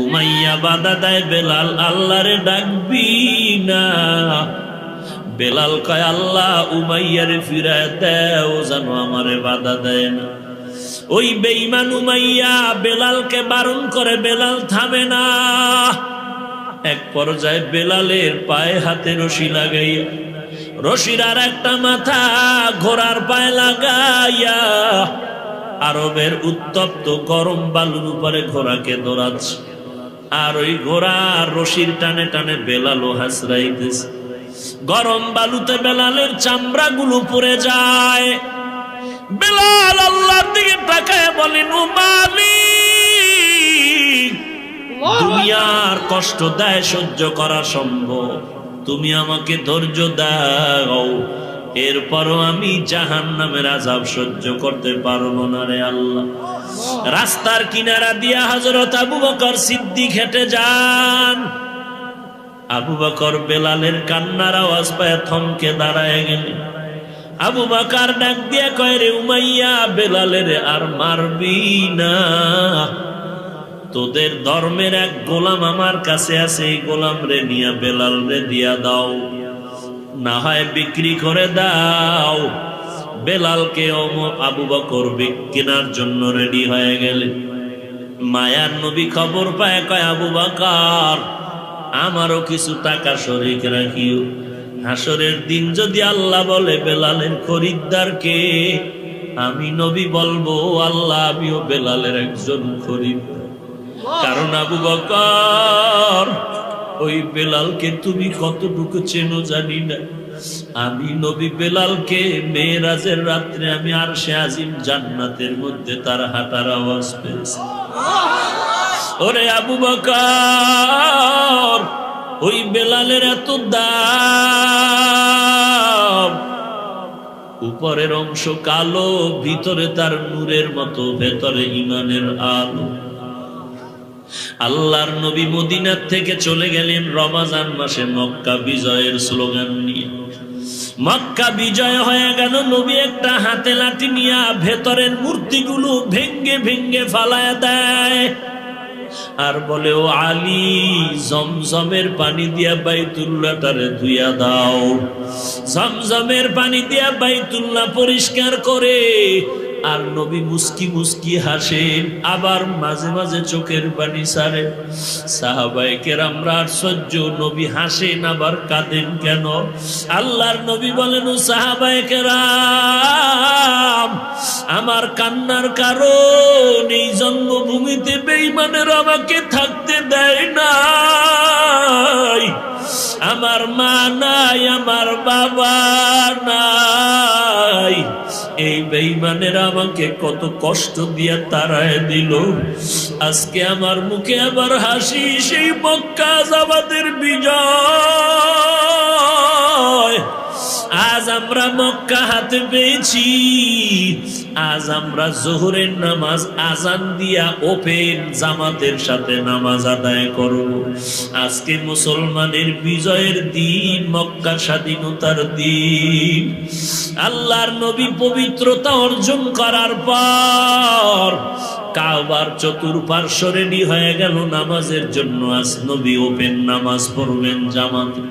Umayya বাধা দেয়, বেলাল আল্লাহরে ডাকবি না। বেলাল কয়, আল্লাহ উমাইয়ারে ফিরায় দেও যেন আমারে বাধা দেয় না। ওই বেঈমান উমাইয়া বেলালকে বারণ করে, বেলাল থামে না। এক পর্যায়ে বেলালের পায়ে হাতে রশি লাগাইয়া, রশির আর একটা মাথা ঘোড়ার পায়ে লাগাইয়া আরবের উত্তপ্ত গরম বালুর উপরে ঘোড়াকে দৌড়াচ্ছে। আর ওই ঘোড়ার রশির টানে টানে বেলালও হাসরাইতেছে। গরম বালুতে বেলালের চামড়া গুলো পড়ে যায়। বেলাল আল্লাহর দিকে তাকায় বলেন, ও মালিক, দুনিয়ার কষ্ট দেয় সহ্য করা সম্ভব, তুমি আমাকে ধৈর্য দাও, এরপরও আমি জাহান্নামের আযাব সহ্য করতে পারবো না রে আল্লাহ। রাস্তার কিনারা দিয়া হযরত আবু বকর সিদ্দিক হেঁটে যান। আবু বকর বেলালের কান্নার আওয়াজ পায় থমকে দাঁড়ায় গেলেন। আবু বকর ডাক দিয়ে কয়, রে উমাইয়া, বেলালের আর মারবি না। তোদের ধর্মের এক গোলাম আমার কাছে আছে, এই গোলাম রে নিয়া বেলাল রে দিয়া দাও, না হয় বিক্রি করে দাও। বেলালকে আবু বকর কেনার জন্য রেডি হয়ে গেলেন। মায়ার নবী খবর পায়, কয়, আবু বকর, আমারও কিছু টাকা শরীক রাখিও। হাসরের দিন যদি আল্লাহ বলে বেলালের খরিদ্দারকে, আমি নবী বলবো, আল্লাহ আমিও বেলালের একজন খরিদ্দার। কারণ আবু বকর, ওই বেলালকে তুমি কতটুকু চেনো জানি না। আমি নবী বেলালকে মেরাজের রাত্রে আমি আরশে আজিম জান্নাতের মধ্যে তার হাঁটার আওয়াজ পেয়েছি। ওরে আবু বকর, ওই বেলালের এত দাম, উপরের অংশ কালো, ভিতরে তার নূরের মতো, ভেতরে ঈমানের আলো। আল্লাহর নবী মদিনার থেকে চলে গেলেন রমজান মাসে মক্কা বিজয়ের স্লোগান নিয়ে। মক্কা বিজয় হয়ে গেল, নবী একটা হাতে লাঠি নিয়ে ভেতরের মূর্তিগুলো ভেঙ্গে ভেঙ্গে ফালায় দেয় আর বলে, ও আলী, জমজমের পানি দিয়া বাইতুল্লাহটারে ধুইয়া দাও। জমজমের পানি দিয়া বাইতুল্লাহ পরিষ্কার করে। আর নবী মুস্কি মুস্কি হাসেন, আবার মাঝে মাঝে চোখের পানি ছাড়েন। সাহাবায়ে কেরামরা আশ্চর্য, নবী হাসেন আবার কাঁদেন কেন? আল্লাহর নবী বলেন, ও সাহাবায়ে কেরাম, আমার কান্নার কারণ এই জন্মভূমিতে বেঈমানের আমাকে থাকতে দেয় নাই। আমার মা নাই, আমার বাবা নাই, এই বেঈমানের আমাকে কত কষ্ট দিয়ে তাড়ায় দিল। আজকে আমার মুখে আবার হাসি, সেই মক্কা আমাদের বিজয়। আজ আমরা মক্কা হাতে পেয়েছি। আজ আমরা যোহরের নামাজ আজান দিয়া ওপেন জামাতের সাথে নামাজ আদায় করব। আজকে মুসলমানের বিজয়ের দিন, মক্কা স্বাধীনতার দিন। আল্লাহর নবী পবিত্রতা অর্জন করার পর কাবার চতুর্পার্শ্ব রেডি হয়ে গেল নামাজের জন্য। আজ নবী ওপেন নামাজ পড়বেন জামাতে।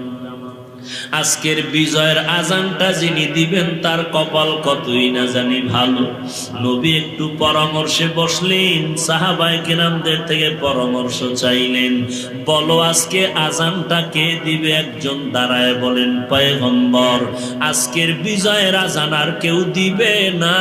আজকের বিজয়ের আজানটা যিনি দিবেন তার কপাল কতই না জানি ভালো। নবী একটু পরামর্শে বসলেন, সাহাবায়ে কেরামদের থেকে পরামর্শ চাইলেন, বলো আজকে আজানটা কে দিবে? একজন দাঁড়ায় বলেন, পয়গম্বর, আজকের বিজয়ের আজান আর কেউ দিবে না,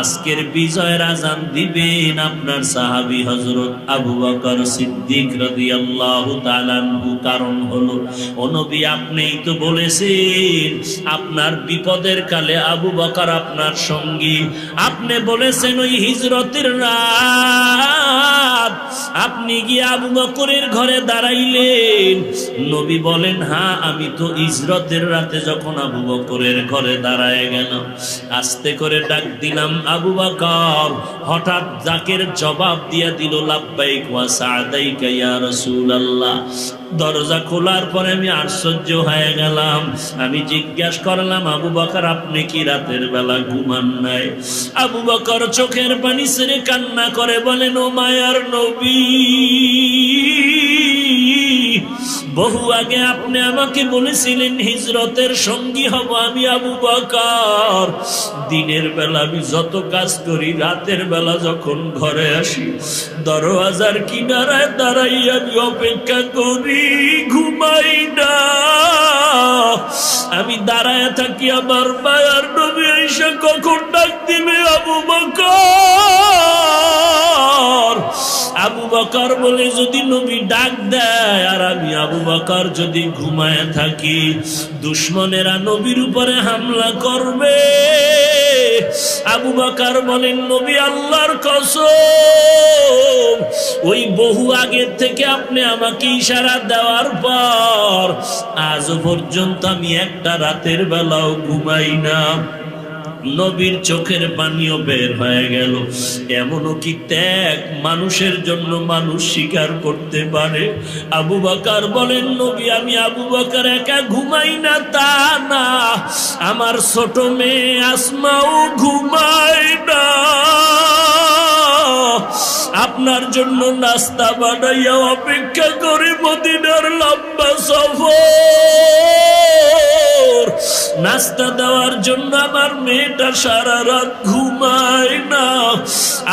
আজকের বিজয়ের আজান দিবেন আপনার সাহাবী হযরত আবু বকর সিদ্দিক রাদিয়াল্লাহু তাআলা আনহু। কারণ হলো, ও নবী, আপনি তো বলেছেন আপনার বিপদের কালে আবু বকর আপনার সঙ্গী। আপনি বলেছেন ওই হিজরতের রাত আপনি গিয়ে আবু বকরের ঘরে দাঁড়াইলেন। নবী বলেন, হ্যাঁ, আমি তো হিজরতের রাতে যখন আবু বকরের ঘরে দাঁড়ায় গেলাম, আস্তে করে ডাক দিলাম, আবু বকর। হঠাৎ ডাকের জবাব দিয়া দিল, লাব্বাইক ওয়া সা'দাইকা ইয়া রাসূলুল্লাহ। দরজা খোলার পরে আমি আশ্চর্য হয়ে গেলাম। আমি জিজ্ঞাসা করলাম, আবু বকর আপনি কি রাতের বেলা ঘুমান নাই? আবু বকর চোখের পানি ছেড়ে কান্না করে বলেন, ও মায়ার নবী, বহু আগে আপনি আমাকে বলেছিলেন হিজরতের সঙ্গী হব আমি আবু বকর। দিনের বেলা আমি যত কাজ করি, রাতের বেলা যখন ঘরে আসি দরওয়াজার কিনারায় দাঁড়াই আমি অপেক্ষা করি, ঘুমাই না। আমি দাঁড়ায় থাকি, আমার মায়ার নবী এসে কখন ডাক দিবে আবু বকর। আবু বকর বলে, যদি নবী ডাক দেয় আর আমি আবু বকর যদি ঘুমায় থাকি, দুশমনেরা নবীর উপরে হামলা করবে। আবু বকর বলেন, নবী আল্লাহর কসম, ওই বহু আগের থেকে আপনি আমাকে ইশারা দেওয়ার পর আজ পর্যন্ত আমি একটা রাতের বেলাও ঘুমাই না। নবীর চোখের পানিও বের হয়ে গেল। এমনও কি ত্যাগ মানুষের জন্য মানুষ স্বীকার করতে পারে? আবু বকর বলেন, নবী আমি আবু বকর একা ঘুমাই না তা না, আমার ছোট মেয়ে আসমাও ঘুমায় না। আপনার জন্য নাস্তা বানাইয়া অপেক্ষা করে মদিনার লম্বা সফর, নাস্তা দেওয়ার জন্য আমার মেয়েটা সারা রাত ঘুমায় না।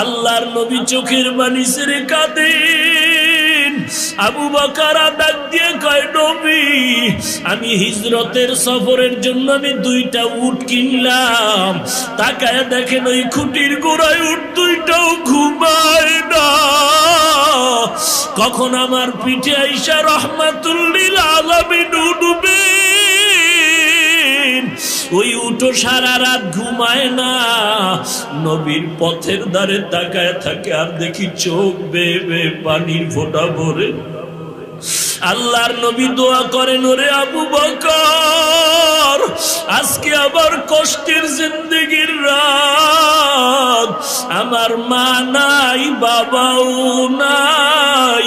আল্লাহর নবী চোখের পানি ছেড়ে কাঁদেন। আবু বকর ডাক দিয়ে কয়, নবী আমি হিজরতের সফরের জন্য আমি 2টা উট কিনলাম, তাকায় দেখেন ওই খুঁটির গোড়ায় উট 2টাও ঘুমায় না। কখন আমার পিঠে আইসা রহমাতুল লিল আলামিন উঠবে, ওই উটো সারা রাত ঘুমায় না। নবীর পথের ধারে তাকায় থাকে আর দেখি চোখ বেয়ে বেয়ে পানির ফোঁটা ভরে। আল্লাহর নবী দোয়া করেন, ওরে আবু বকর আজকে আবার কষ্টের জিন্দেগির রাত, আমার মা নাই বাবাও নাই,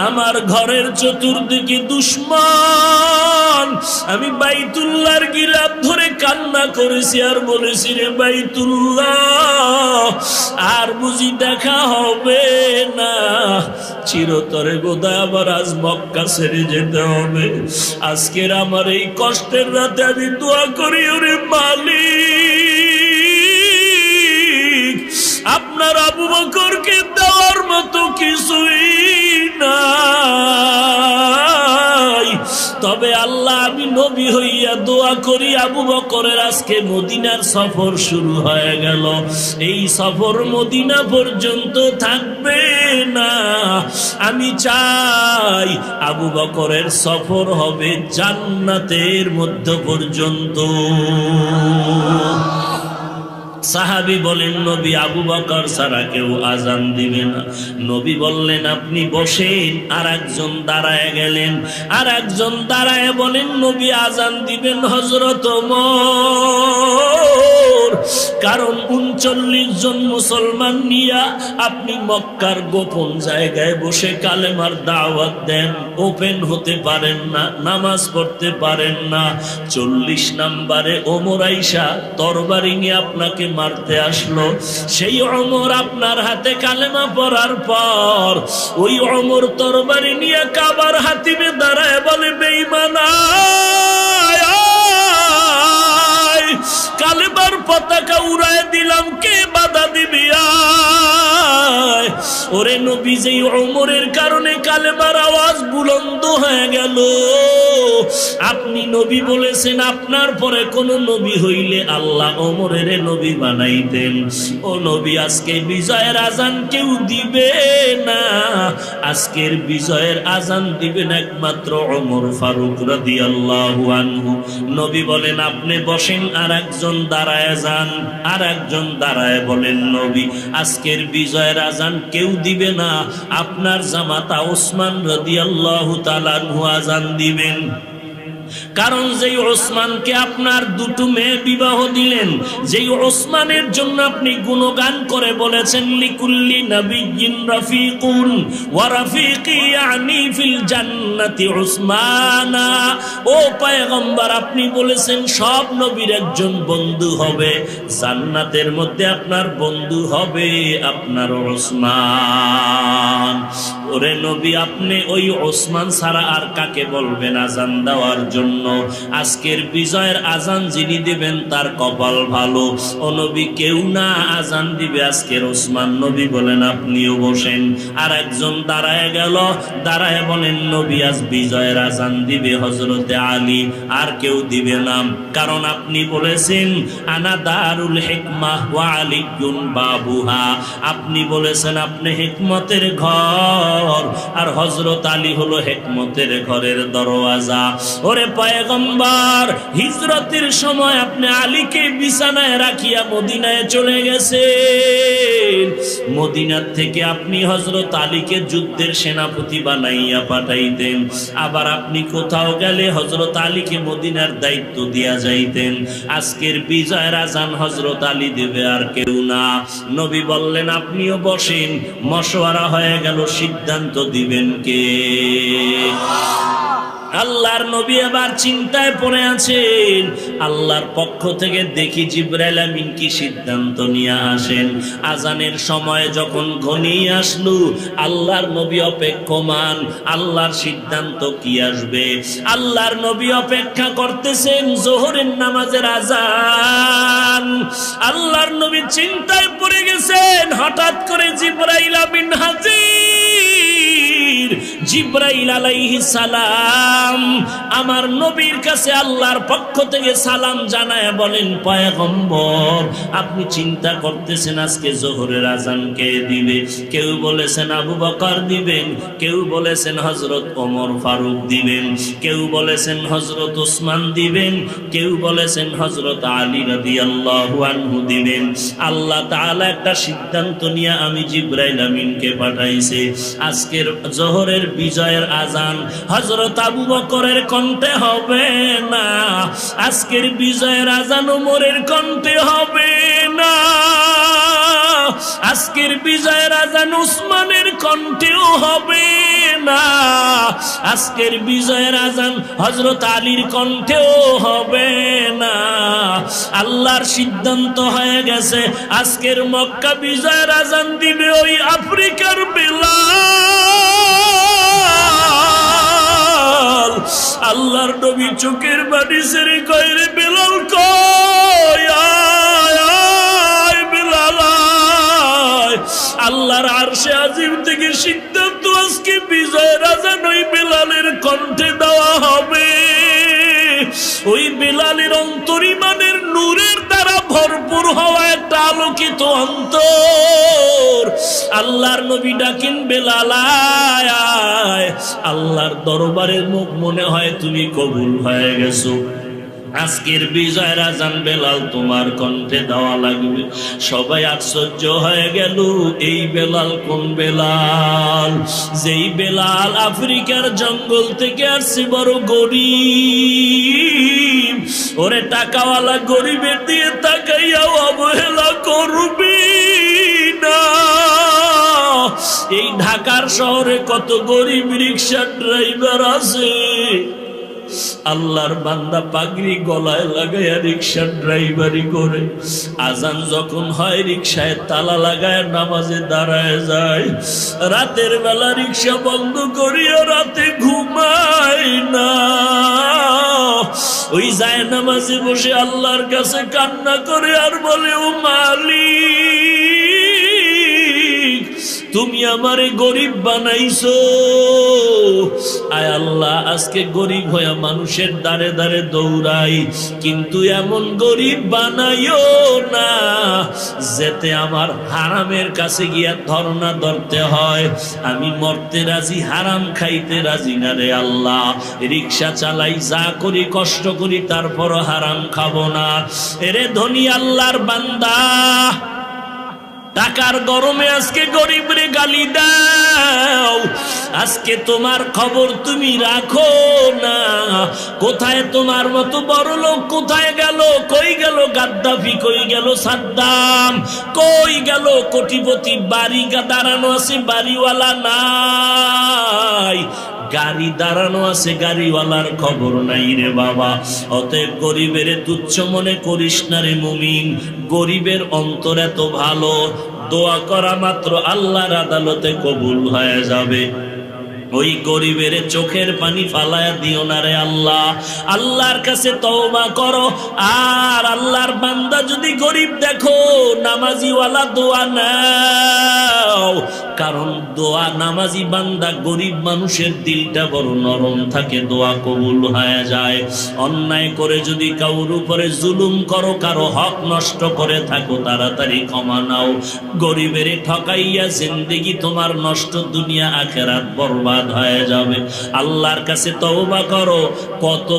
আমার ঘরের চতুর্দিকে দুশমন। আমি বাইতুল্লাহর গিলাফ ধরে কান্না করেছি আর বলেছি, রে বাইতুল্লাহ আর বুঝি দেখা হবে না, চিরতরে বোধহয় আবার আজ মক্কা ছেড়ে যেতে হবে। আজকের আমার এই কষ্টের রাতে আমি দোয়া করি, ওরে মালিক আপনার আবু বকরকে দেওয়ার মতো কিছুই নাই। তবে আল্লাহ আমি নবী হইয়া দোয়া করি, আবু বকরের আজকে মদিনার সফর শুরু হয়ে গেল, এই সফর মদিনা পর্যন্ত থাকবে না। আমি চাই আবু বকরের সফর হবে জান্নাতের মধ্য পর্যন্ত। সাহাবী বলেন, নবী আবু বকর ছাড়া কেউ আজান দিবে না। নবী বললেন, আপনি বসেন। আর একজন দাঁড়ায় গেলেন, আর একজন দাঁড়ায় বলেন, নবী আজান দিবেন হযরত ওমর। কারণ 39 জন মুসলমান নিয়া আপনি মক্কার গোপন জায়গায় বসে কালেমার দাওয়াত দেন, ওপেন হতে পারেন না, নামাজ পড়তে পারেন না। 40 নম্বরে ওমর আইসা তরবারি নিয়ে আপনাকে মারতে আসলো। সেই ওমর আপনার হাতে কালেমা পড়ার পর ওই ওমর তরবারি নিয়ে কাবার হাতিমে দাঁড়ায় বলে, বেঈমানা কালেমার পতাকা উড়ায় দিলাম, কে বাধা দিবি? ওরে নবী, যেই ওমরের কারণে কালেমার আওয়াজ বুলন্দ হয়ে গেল। আপনি নবী বলেছেন, আপনার পরে কোন নবী হইলে আল্লাহ ওমরের নবী বানাইতেন। ও নবী, আজকে বিজয়ের আজান কেউ দিবে না, আজকের বিজয়ের আজান দিবেন একমাত্র ওমর ফারুক রাদিয়াল্লাহু আনহু। নবী বলেন, আপনি বসেন। আর একজন দাঁড়ায় যান, আর একজন দাঁড়ায় বলেন, নবী আজকের বিজয়ের আজান কেউ দিবে না, আপনার জামাতা ওসমান রাদিয়াল্লাহু তাআলা আনহু আজান দিবেন। কারণ যেই ওসমানকে আপনার দুটো মেয়ে বিবাহ দিলেন, যেই ওসমানের জন্য আপনি গুণগান করে বলেছেন লিকুল্লি নাবিয়্যিন রাফিকুন ওয়া রাফিকি ইয়ানি ফিল জান্নাতি উসমানা, ও পয়গম্বর আপনি বলেছেন সব নবীর একজন বন্ধু হবে, জান্নাতের মধ্যে আপনার বন্ধু হবে আপনার ওসমান। ওরে নবী, আপনি ওই ওসমান ছাড়া আর কাকে বলবেন আজান দেওয়ার জন্য? আজকের বিজয়ের আজান যিনি দিবেন তার কপাল ভালো। ও নবী, কেউ না আজান দিবে আজকের ওসমান। নবী বলেন আপনিও বসেন। আর একজন দাঁড়ায় গেল, দাঁড়ায় বলেন নবী আজ বিজয়ের আজান দিবে হযরতে আলী, আর কেউ দিবে না। কারণ আপনি বলেছেন আনা দারুল হিকমাহ ওয়া আলিয়্যুন বাবুহা, আপনি বলেছেন আপনি হিকমতের ঘর আর হযরত আলী হলো হিকমতের ঘরের দরওয়াজা। ওরে পয়গম্বর, হিজরতের সময় আপনি আলীকে বিছানায় রাখিয়া মদিনায় চলে গেছেন। মদিনার থেকে আপনি হযরত আলীকে যুদ্ধের সেনাপতি বানাইয়া পাঠাইতেন। আবার আপনি কোথাও গেলে হযরত আলীকে মদিনার দায়িত্ব দিয়া যাইতেন। আজকের বিজয়ের আজান হযরত আলী দেবে আর কেউ না। নবী বললেন আপনিও বসেন। মশওয়ারা হয়ে গেল, সিদ্ধান্ত দিবেন কে? আল্লাহর নবী এবার চিন্তায় পড়ে আছেন। আল্লাহর পক্ষ থেকে দেখি জিবরাইল আমিন কি সিদ্ধান্ত নিয়ে আসেন। আজানের সময় যখন ঘনিয়ে আসলো, আল্লাহর নবী অপেক্ষমান, আল্লাহর সিদ্ধান্ত কি আসবে। আল্লাহর নবী অপেক্ষা করতেছেন যোহরের নামাজের আজান। আল্লাহর নবী চিন্তায় পড়ে গেছেন। হঠাৎ করে জিবরাইল আমিন হাজির। জিবরাইল আলাইহিস সালাম আমার নবীর কাছে আল্লাহর পক্ষ থেকে সালাম জানায় বলেন পয়গম্বর, আপনি চিন্তা করতেছেন আজকে যোহরের আজান কে দিবে। কেউ বলেছেন আবু বকর দিবেন, কেউ বলেছেন হযরত ওমর ফারুক দিবেন, কেউ বলেছেন হযরত ওসমান দিবেন, কেউ বলেছেন হযরত আলী রাদিয়াল্লাহু আনহু দিবেন। আল্লাহ তাআলা একটা সিদ্ধান্ত নিয়ে আমি জিবরাইল আমিনকে পাঠাইছে। আজকের যোহরের বিজয়ের আজান হযরত আবু বকরের কণ্ঠে হবে না, আজকের বিজয়ের আজান ওমরের কণ্ঠে হবে না, আজকের বিজয়ের আজান উসমানের কণ্ঠেও হবে না, আজকের বিজয়ের আজান হযরত আলীর কণ্ঠেও হবে না। আল্লাহর সিদ্ধান্ত হয়ে গেছে আজকের মক্কা বিজয়ের আজান দিবে ওই আফ্রিকার বেলাল। আল্লাহর নবী চোখের বাড়ি ছেড়ে কয় রে বেলাল, কয় আয় আয় বেলাল আয়। আল্লাহর আরশে আজিম থেকে সিদ্ধান্ত আজকে বিজয়ের আজান ওই বেলালের কণ্ঠে দেওয়া হবে। ওই বেলালের অন্তর ইমানের নূরের দ্বারা ভরপুর হওয়া একটা আলোকিত অন্তর। আল্লাহর নবী ডাকেন বেলাল আয় আয়। আল্লাহর দরবারের মুখ মনে হয় তুমি কবুল হয়ে গেছো। আজকের বিজয়ের আজান বেলাল তোমার কণ্ঠে দেওয়া লাগবে। সবাই আশ্চর্য হয়ে গেল, এই বেলাল কোন বেলাল? যেই বেলাল আফ্রিকার জঙ্গল থেকে আসছে, বড় গরিব। ওরে টাকাওয়ালা গরিবের দিয়ে তাকাইয়াও অবহেলা করবি না। এই ঢাকার শহরে কত গরিব রিক্সা ড্রাইভার আছে। আল্লাহর বান্দা পাগড়ি গলায় লাগাইয়া রিক্সা ড্রাইভারি করে, আজান যখন হয় রিক্সায় তালা লাগায় নামাজে দাঁড়ায় যায়। রাতের বেলা রিক্সা বন্ধ করিয়া রাতে ঘুমায় না। ওই যায় নামাজে বসে আল্লাহর কাছে কান্না করে আর বলে, ও মালিক, তুমি আমারে গরিব বানাইছো। আয় আল্লাহ, আজকে গরিব হয়ে মানুষের দ্বারে দ্বারে দৌড়াই, কিন্তু এমন গরিব বানাইও না যেতে আমার হারামের কাছে গিয়া ধর্ণা ধরতে হয়। আমি মরতে রাজি, হারাম খাইতে রাজি না রে আল্লাহ। রিক্সা চালাই, যা করি কষ্ট করি, তারপরও হারাম খাবো না। এরে ধনী আল্লাহর বান্দা, টাকার গরমে আজকে গরিবরে গালি দাও। আজকে তোমার খবর তুমি রাখো না। কোথায় তোমার মতো বড় লোক, কোথায় গেল, কই গেল গাদ্দাফি, কই গেল সাদ্দাম, কই গেল কোটিপতি? বাড়ি দাঁড়ানো আছে, বাড়িওয়ালা নাই। গাড়ি দাঁড়ানো আছে, গাড়িওয়ালার খবর নাই রে বাবা। অতএব গরিবের তুচ্ছ মনে করিস না রে মুমিন। গরিবের অন্তর এত ভালো, দোয়া করা মাত্র আল্লাহর আদালতে কবুল হয়ে যাবে। ওই গরিবের চোখের পানি ফালায়া দিও না রে আল্লাহ। আল্লাহর কাছে তওবা করো। আর আল্লাহর বান্দা যদি গরিব দেখো, নামাজিওয়ালা দোয়া নাও। কারণ দোয়া, নামাজি বান্দা গরিব মানুষের দিলটা বড় নরম থাকে, দোয়া কবুল হয়ে যায়। অন্যায় করে যদি কারোর উপরে জুলুম করো, কারো হক নষ্ট করে থাকো, তাড়াতাড়ি ক্ষমা নাও। গরিবের ঠকাইয়া জিন্দেগি তোমার নষ্ট, দুনিয়া আখেরাত বরবাদ হয়ে যাবে। আল্লাহর কাছে তওবা করো। কত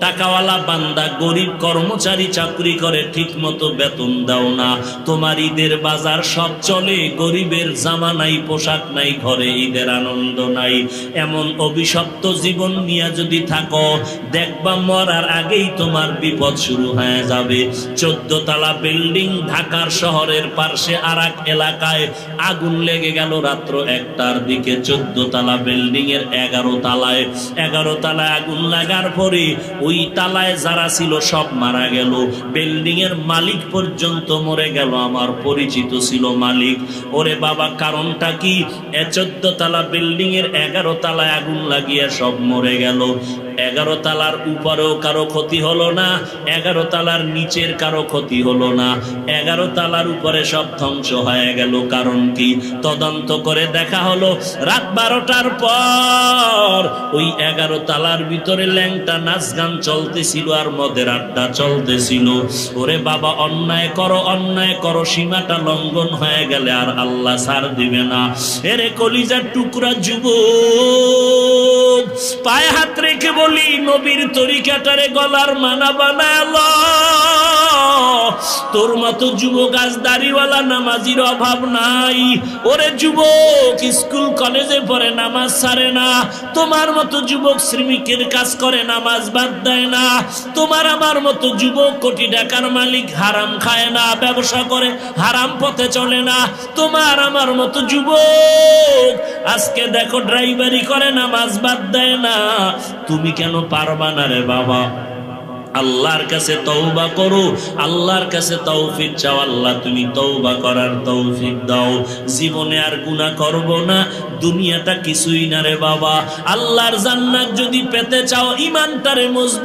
টাকাওয়ালা বান্দা গরিব কর্মচারী চাকরি করে, ঠিক মতো বেতন দাও না। তোমার ঈদের বাজার সব চলে, গরিবের জামা নাই, পোশাক নাই, ঘরে ঈদের আনন্দ নাই। এমন অভিশপ্ত জীবন নিয়ে যদি থাকো, দেখবা মরার আগেই তোমার বিপদ শুরু হয়ে যাবে। 14 তলা বিল্ডিং, ঢাকার শহরের পাশে আর এক এলাকায় আগুন লেগে গেল রাত্র 1টার দিকে। 14 তলা বিল্ডিং এর 11 তলায় আগুন লাগার পরে ওই তালায় যারা ছিল সব মারা গেল। বিল্ডিং এর মালিক পর্যন্ত মরে গেল। আমার পরিচিত ছিল মালিক। ওরে বাবা, কারণটা কি? 14 তলা বিল্ডিং এর 11 তলায় আগুন লাগিয়ে সব মরে গেল। 11 তলার উপরেও কারো ক্ষতি হলো না, 11 তলার নিচের কারো ক্ষতি হলো না, 11 তলার উপরে সব ধ্বংস হয়ে গেল। কারণ কি? তদন্ত করে দেখা হলো রাত 12টার পর ওই 11 তলার ভিতরে ল্যাংটা নাচ গান চলতেছিল আর মদের আড্ডা চলতেছিল। ওরে বাবা, অন্যায় করো, সীমাটা লঙ্ঘন হয়ে গেলে আর আল্লাহ ছাড় দিবে না। এরে কলিজার টুকরা যুবক, পায়ে হাত রেখে বলি, নবীর তরিকাটারে গলার মানা বানালো। তোর মতো যুবক আজ দাড়িওয়ালা নামাজির অভাব নাই। ওরে যুবক, স্কুল কলেজে পড়ে, নামাজ ছাড়ে না। তোমার মতো যুবক শ্রমিকের কাজ করে, নামাজ বাদ দেয় না। তোমার আমার মতো যুবক কোটি টাকার মালিক, হারাম খায় না, ব্যবসা করে, হারাম পথে চলে না। তোমার আমার মতো যুবক আজকে দেখো ড্রাইভারি করে, নামাজ বাদ দেয় না। তুমি কেন পারবা না রে বাবা? আল্লাহর কাছে তওবা করো, আল্লাহর কাছে তৌফিক চাও। আল্লাহ তুমি তওবা করার তৌফিক দাও। জীবনে আর গুনাহ করব না, দুনিয়াটা কিছুই না রে বাবা। আল্লাহর জান্নাত যদি পেতে চাও, ঈমানটারে মজবুত